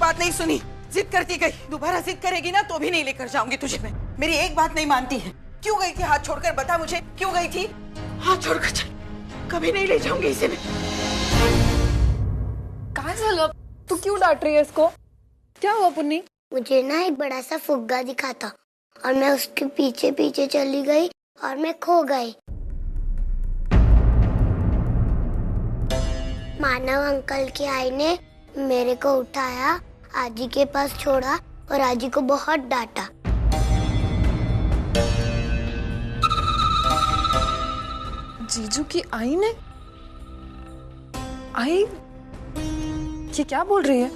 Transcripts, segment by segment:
बात नहीं सुनी, जिद करती गई। दोबारा जिद करेगी ना तो भी नहीं लेकर जाऊंगी तुझे मैं। मेरी एक बात नहीं मानती है। क्यों गई थी हाथ छोड़कर, बता मुझे, क्यों गई थी? हाथ छोड़कर चल, कभी नहीं ले जाऊंगी इसे मैं। कहाँ चलो? तू क्यों डांट रही है इसको? क्या हुआ पुन्नी? मुझे ना एक बड़ा सा फुग्गा दिखा था और मैं उसके पीछे पीछे चली गई और मैं खो गई। मानव अंकल की आई ने मेरे को उठाया, आजी के पास छोड़ा और आजी को बहुत डांटा। जीजू की आई ने? आई? ये क्या बोल रही है?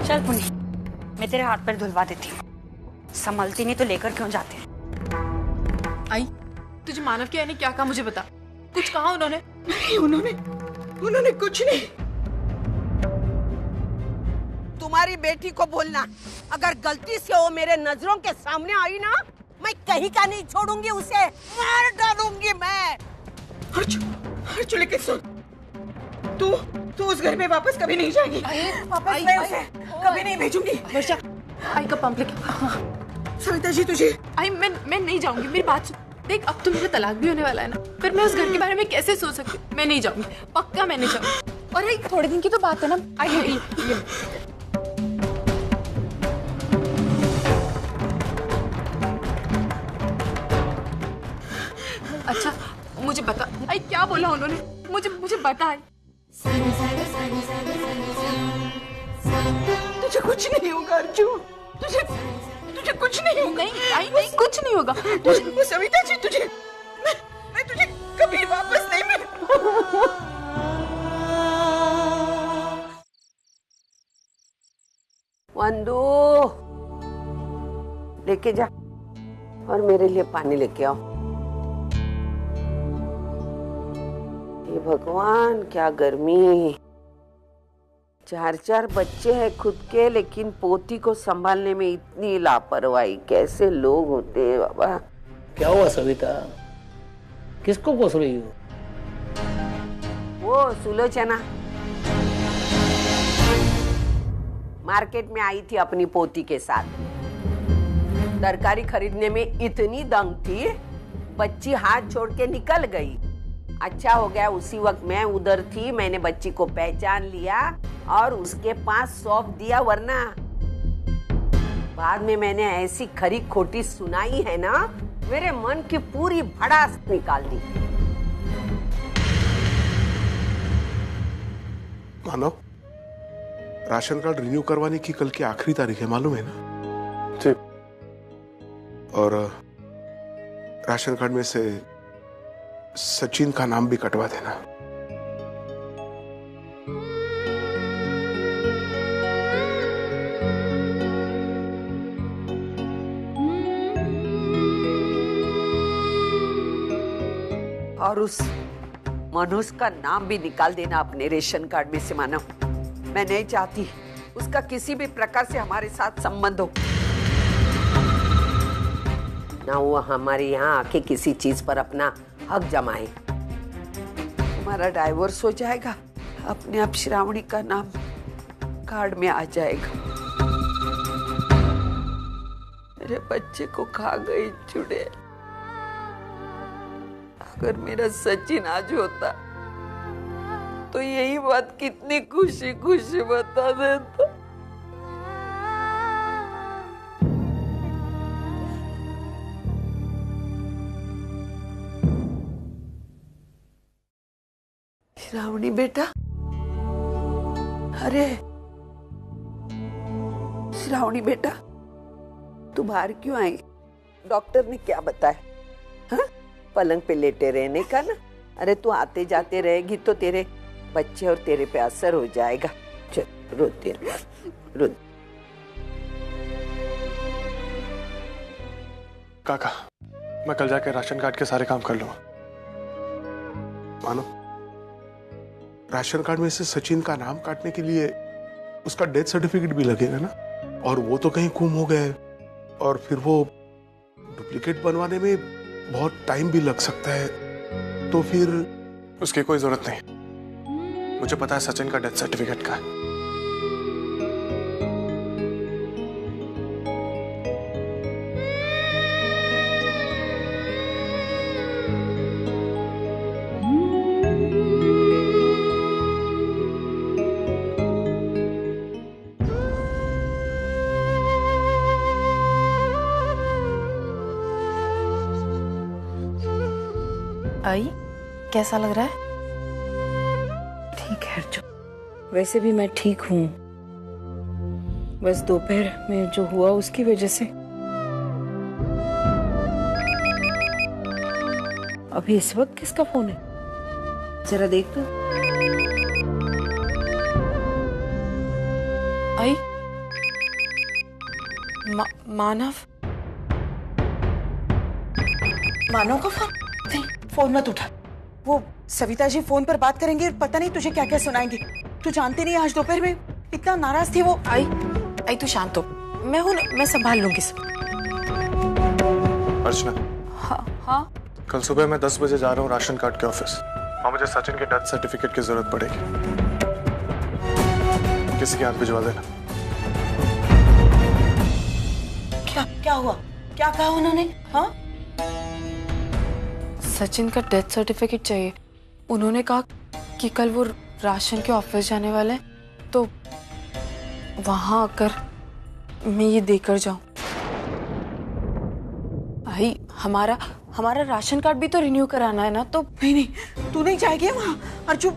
चल पुनी, मैं तेरे हाथ पैर धुलवा देती हूँ। संभलती नहीं तो लेकर क्यों जाते हैं? आई, तुझे मानव की आई ने क्या कहा मुझे बता। कुछ कहा उन्होंने? नहीं, उन्होंने कुछ नहीं। तुम्हारी बेटी को बोलना, अगर गलती से वो मेरे नजरों के सामने आई ना, मैं कहीं का नहीं छोड़ूंगी, उसे मार डालूंगी मैं। हर्षु लेकिन सुन, तू उस घर में वापस कभी नहीं जाएगी। वापस मैं उसे कभी नहीं भेजूंगी। वर्षा, आई का पंप लेके। सविता जी तुझे। आई मैं नहीं जाऊंगी, मेरी बात सुन। देख, अब तो मेरा तलाक भी होने वाला है ना, फिर मैं उस घर के बारे में कैसे सोच सकती हूँ? मैं नहीं जाऊंगी, पक्का मैं नहीं जाऊंगी। और एक थोड़े दिन की तो बात है ना। आई ये। अच्छा मुझे बता, आई क्या बोला उन्होंने? मुझे बता। आई तुझे कुछ नहीं होगा अर्जुन, तुझे कुछ नहीं होगा। नहीं आई, नहीं कुछ नहीं होगा। वो सविता जी तुझे, मैं तुझे कभी वापस नहीं मिलूंगा। वंदू, लेके जा और मेरे लिए पानी लेके आओ। हे भगवान, क्या गर्मी। 4 बच्चे हैं खुद के, लेकिन पोती को संभालने में इतनी लापरवाही। कैसे लोग होते हैं बाबा। क्या हुआ सविता, किसको कोस रही हो? वो सुलोचना मार्केट में आई थी अपनी पोती के साथ। तरकारी खरीदने में इतनी दंग थी, बच्ची हाथ छोड़ के निकल गई। अच्छा हो गया उसी वक्त मैं उधर थी, मैंने बच्ची को पहचान लिया और उसके पास सौंप दिया, वरना बाद में मैंने ऐसी खरी खोटी सुनाई है ना, मेरे मन की पूरी भड़ास निकाल दी। मानव, राशन कार्ड रिन्यू करवाने की कल की आखिरी तारीख है, मालूम है ना? जी। और राशन कार्ड में से सचिन का नाम भी कटवा देना। और उस मनुष्य का नाम भी निकाल देना अपने रेशन कार्ड में से। मानव, मैं नहीं चाहती उसका किसी भी प्रकार से हमारे साथ संबंध हो, ना वो हमारे यहाँ आके किसी चीज पर अपना हक जमाए। हमारा डाइवोर्स हो जाएगा, अपने आप श्रावणी का नाम कार्ड में आ जाएगा। मेरे बच्चे को खा गई चुड़ैल। अगर मेरा सचिन आज होता तो यही बात कितनी खुशी खुशी बता देता। श्रावणी बेटा, अरे श्रावणी बेटा, तू बाहर क्यों आई? डॉक्टर ने क्या बताया? हाँ? पलंग पे लेटे रहने का ना। अरे तू आते जाते रहेगी तो तेरे बच्चे और तेरे पे असर हो जाएगा। चल रो, तेरे रो। काका, मैं कल जाके राशन कार्ड के सारे काम कर लूंगा। मानो, राशन कार्ड में से सचिन का नाम काटने के लिए उसका डेथ सर्टिफिकेट भी लगेगा ना, और वो तो कहीं गुम हो गए, और फिर वो डुप्लीकेट बनवाने में बहुत टाइम भी लग सकता है। तो फिर उसकी कोई जरूरत नहीं, मुझे पता है सचिन का डेथ सर्टिफिकेट का है। आई, कैसा लग रहा है? ठीक है अर्जुन, वैसे भी मैं ठीक हूँ। बस दोपहर में जो हुआ उसकी वजह से। अभी इस वक्त किसका फोन है? जरा देख तो। आई, मानव। मानव का फोन? नहीं, फोन मत उठा। वो सविता जी फोन पर बात करेंगे और पता नहीं तुझे क्या क्या सुनाएंगे। तू जानती नहीं आज दोपहर में इतना नाराज थी वो। आई तू शांत हो, मैं हूं, मैं संभाल लूंगी सब। अर्चना। हाँ। कल सुबह मैं 10 बजे जा रहा हूँ राशन कार्ड के ऑफिस। वहाँ मुझे सचिन के डेथ सर्टिफिकेट की जरूरत पड़ेगी। किसी के हाथ भिजवा देना। क्या हुआ? क्या कहा उन्होंने? हाँ, सचिन का डेथ सर्टिफिकेट चाहिए। उन्होंने कहा कि कल वो राशन के ऑफिस जाने वाले हैं, तो वहां आकर मैं ये देकर जाऊं। भाई, हमारा राशन कार्ड भी तो रिन्यू कराना है ना। तो नहीं, तू नहीं जाएगी वहाँ। अर्जुन,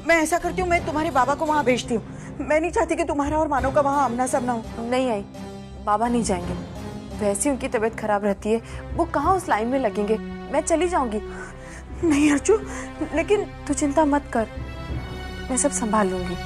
मैं ऐसा करती हूँ, मैं तुम्हारे बाबा को वहाँ भेजती हूँ। मैं नहीं चाहती कि तुम्हारा और मानव का वहाँ आमना सामना हो। नहीं आई, बाबा नहीं जाएंगे। वैसे उनकी तबीयत खराब रहती है, वो कहाँ उस लाइन में लगेंगे। मैं चली जाऊंगी। नहीं अर्जुन, लेकिन तू चिंता मत कर, मैं सब संभाल लूंगी।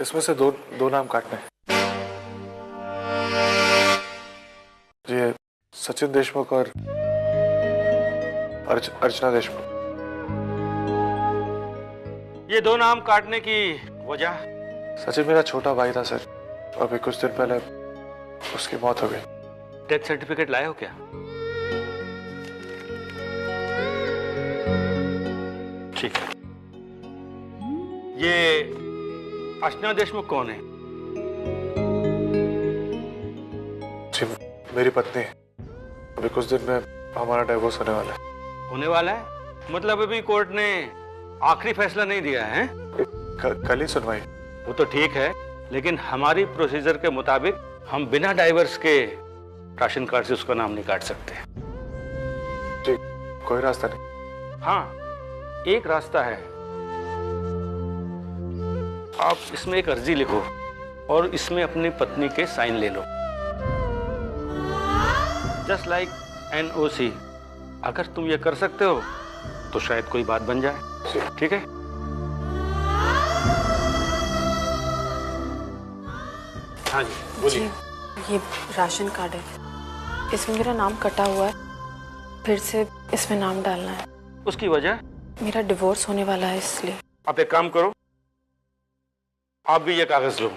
इसमें से दो नाम काटने। ये सचिन देशमुख और अर्चना देशमुख। ये दो नाम काटने की वजह? सचिन मेरा छोटा भाई था सर, और अभी कुछ दिन पहले उसकी मौत हो गई। डेथ सर्टिफिकेट लाए हो क्या? ठीक है। ये अर्चना देशमुख कौन है? जी, मेरी पत्नी है। अभी कुछ दिन में हमारा डिवोर्स होने वाला है। होने वाला है? मतलब अभी कोर्ट ने आखिरी फैसला नहीं दिया है? कल ही सुनवाई। वो तो ठीक है, लेकिन हमारी प्रोसीजर के मुताबिक हम बिना डाइवर्स के राशन कार्ड से उसका नाम नहीं काट सकते। ठीक, कोई रास्ता नहीं? हाँ, एक रास्ता है। आप इसमें एक अर्जी लिखो और इसमें अपनी पत्नी के साइन ले लो, जस्ट लाइक NOC। अगर तुम ये कर सकते हो तो शायद कोई बात बन जाए। ठीक है? हाँ जी, बोलिए। ये राशन कार्ड है, इसमें मेरा नाम कटा हुआ है, फिर से इसमें नाम डालना है। उसकी वजह? मेरा डिवोर्स होने वाला है इसलिए। आप एक काम करो, आप भी ये कागज लो।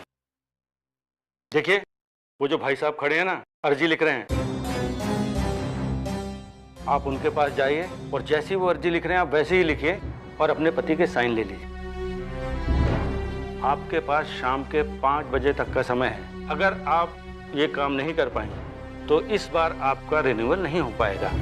देखिए, वो जो भाई साहब खड़े हैं ना, अर्जी लिख रहे हैं, आप उनके पास जाइए और जैसी वो अर्जी लिख रहे हैं आप वैसे ही लिखिए और अपने पति के साइन ले लीजिए। आपके पास शाम के 5 बजे तक का समय है। अगर आप ये काम नहीं कर पाएंगे तो इस बार आपका रिन्यूअल नहीं हो पाएगा।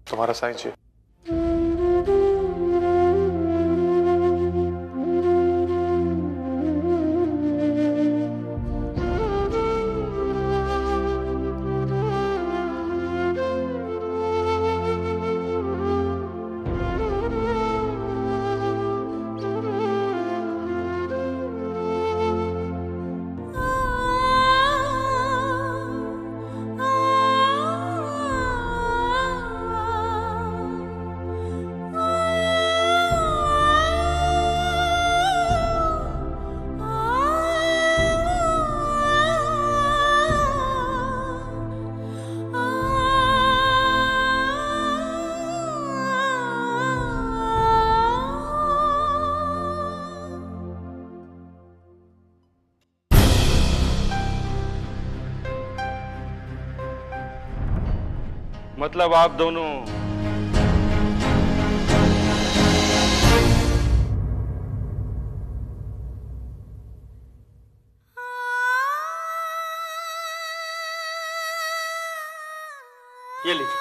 तुम्हारा साइन चाहिए? मतलब आप दोनों ये लीजिए।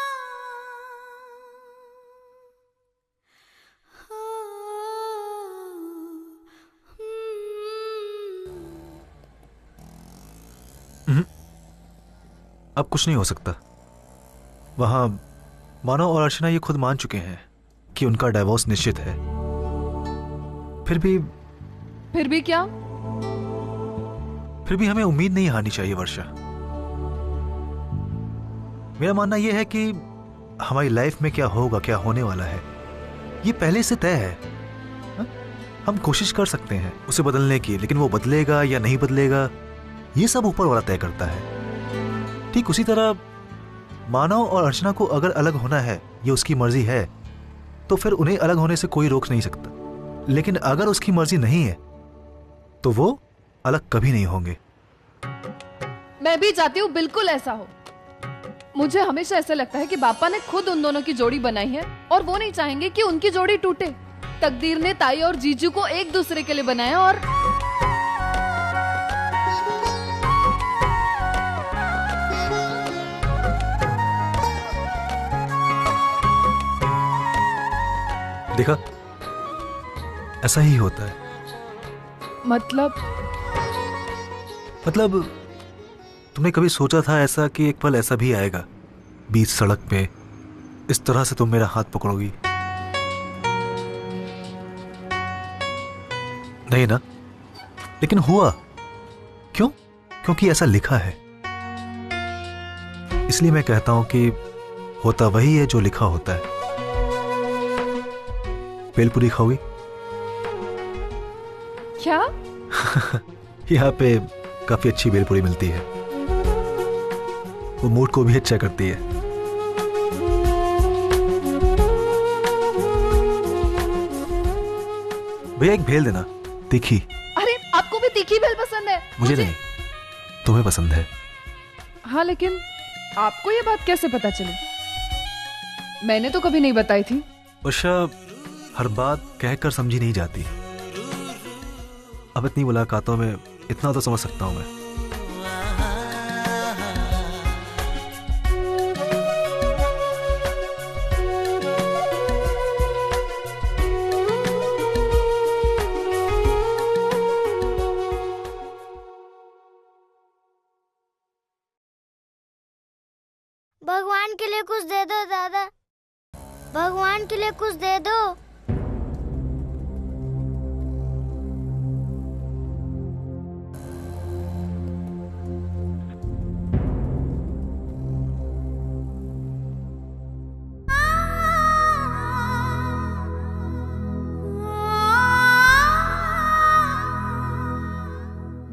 अब कुछ नहीं हो सकता। वहां मानव और अर्चना ये खुद मान चुके हैं कि उनका डाइवोर्स निश्चित है। फिर भी क्या? फिर भी हमें उम्मीद नहीं हारनी चाहिए वर्षा। मेरा मानना यह है कि हमारी लाइफ में क्या होगा, क्या होने वाला है, ये पहले से तय है। हम कोशिश कर सकते हैं उसे बदलने की, लेकिन वो बदलेगा या नहीं बदलेगा ये सब ऊपर वाला तय करता है। ठीक उसी तरह मानव और अर्चना को अगर अलग होना है, ये उसकी मर्जी है, तो फिर उन्हें अलग होने से कोई रोक नहीं सकता। लेकिन अगर उसकी मर्जी नहीं है तो वो अलग कभी नहीं होंगे। मैं भी चाहती हूँ बिल्कुल ऐसा हो। मुझे हमेशा ऐसा लगता है कि बापा ने खुद उन दोनों की जोड़ी बनाई है और वो नहीं चाहेंगे कि उनकी जोड़ी टूटे। तकदीर ने ताई और जीजू को एक दूसरे के लिए बनाया और देखा, ऐसा ही होता है। मतलब तुमने कभी सोचा था ऐसा कि एक पल ऐसा भी आएगा बीच सड़क पे इस तरह से तुम मेरा हाथ पकड़ोगी? नहीं ना? लेकिन हुआ क्यों? क्योंकि ऐसा लिखा है। इसलिए मैं कहता हूं कि होता वही है जो लिखा होता है। भेलपुरी खाओगी? क्या? यहाँ पे काफी अच्छी भेलपुरी मिलती है, वो मूड को भी अच्छा करती है। भैया एक भेल देना, तीखी। अरे आपको भी तीखी भेल पसंद है? मुझे नहीं, तुम्हें पसंद है। हाँ, लेकिन आपको ये बात कैसे पता चली? मैंने तो कभी नहीं बताई थी। वर्षा, हर बात कहकर समझी नहीं जाती। अब इतनी मुलाकातों में इतना तो समझ सकता हूं मैं। भगवान के लिए कुछ दे दो दादा, भगवान के लिए कुछ दे दो।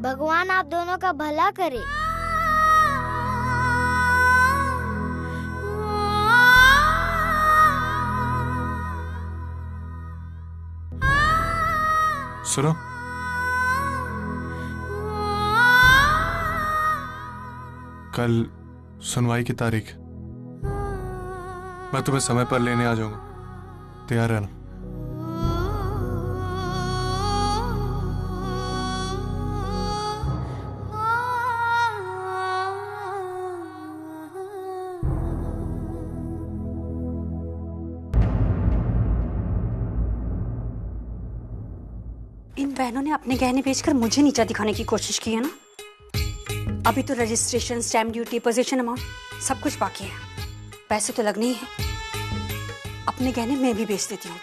भगवान आप दोनों का भला करे। सुनो, कल सुनवाई की तारीख, मैं तुम्हें समय पर लेने आ जाऊंगा, तैयार रहना। इन बहनों ने अपने गहने बेचकर मुझे नीचा दिखाने की कोशिश की है ना। अभी तो registration, stamp duty, position amount सब कुछ बाकी है। पैसे तो लगने ही हैं। अपने गहने मैं भी बेच देती हूँ,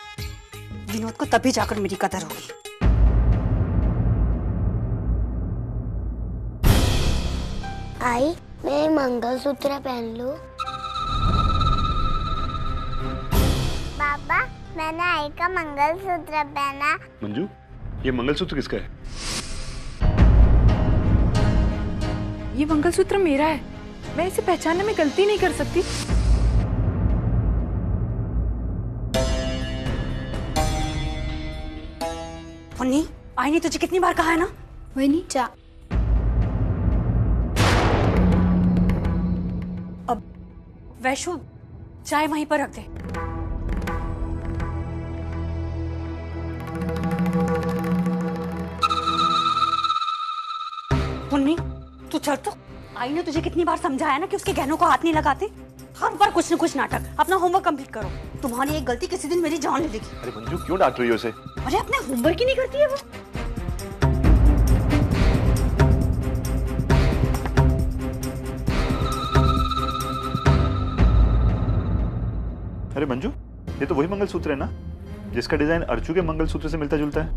विनोद को तभी जाकर मेरी कदर होगी। आई, मैं मंगलसूत्र पहन लूं? पापा, मैंने आई का मंगलसूत्र पहना। मंजू, ये मंगलसूत्र किसका है? ये मंगलसूत्र मेरा है, मैं इसे पहचानने में गलती नहीं कर सकती। मुन्नी, आई ने तुझे कितनी बार कहा है ना? वही नहीं जा। अब वैशु, चाय वहीं पर रख दे। मुन्नी, तू चल तो। आई ने तुझे कितनी बार समझाया ना कि उसके गहनों को हाथ नहीं लगाते। हर बार कुछ न कुछ नाटक। अपना होमवर्क कंप्लीट करो, तुम्हारी एक गलती किसी दिन मेरी जान ले लेगी। अरे मंजू, क्यों डांट रही हो उसे? अरे अपने होमवर्क ही नहीं करती है वो। अरे मंजू, ये तो वही मंगलसूत्र है ना जिसका डिजाइन अर्चू के मंगलसूत्र से मिलता जुलता है?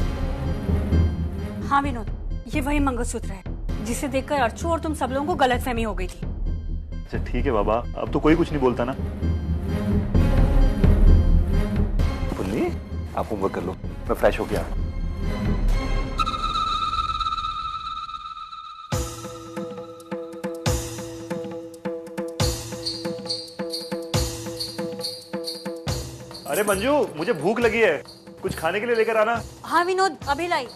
हाँ विनोद, ये वही मंगलसूत्र है जिसे देखकर अर्चू और तुम सब लोगों को गलतफहमी हो गई थी। अच्छा ठीक है बाबा, अब तो कोई कुछ नहीं बोलता ना। पुन्नी, आप होमवर्क कर लो, मैं फ्रेश होके आ रहा हूं। अरे मंजू, मुझे भूख लगी है, कुछ खाने के लिए लेकर आना। हाँ विनोद, अभी लाई।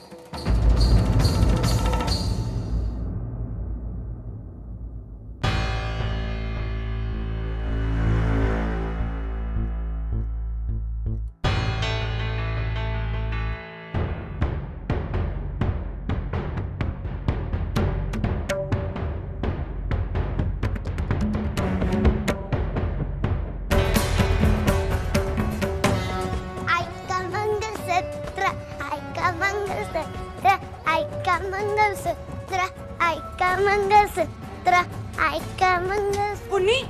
मंगलसूत्र, आई का मंगलसूत्र। पुन्नी,